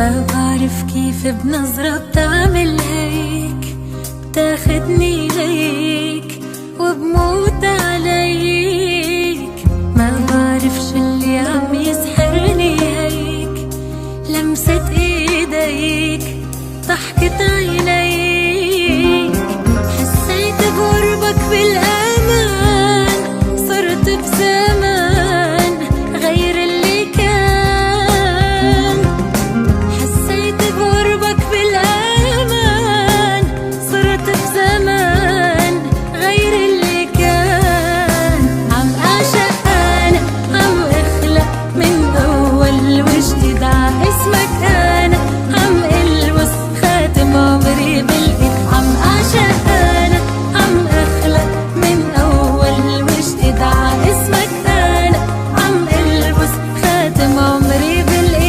ما بعرف كيف بنظرة بتعمل هيك، بتاخدني ليك وبموت عليك. ما بعرف شو اللي عم يسحرني هيك، لمسة ايديك، ضحكة عينيك. حسيت بقربك بالامان، صرت بزمان غير اللي كان. حسيت بقربك بالامان، صرت بزمان غير اللي كان. عم اعشق انا، عم اخلق من اول وجديد ع اسمك انا، عم الوس خاتم عمري بالايد. عم اعشق انا، عم اخلق من اول وجديد ع اسمك انا، عم البس خاتم عمري بالايد.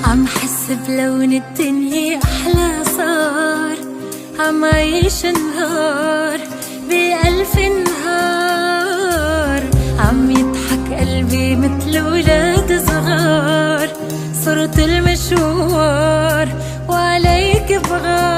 عم حس بلون الدنيا أحلى صار، عم عيش نهار بألف نهار. عم يضحك قلبي مثل ولاد صغار، صرت المشوار وعليك بغار.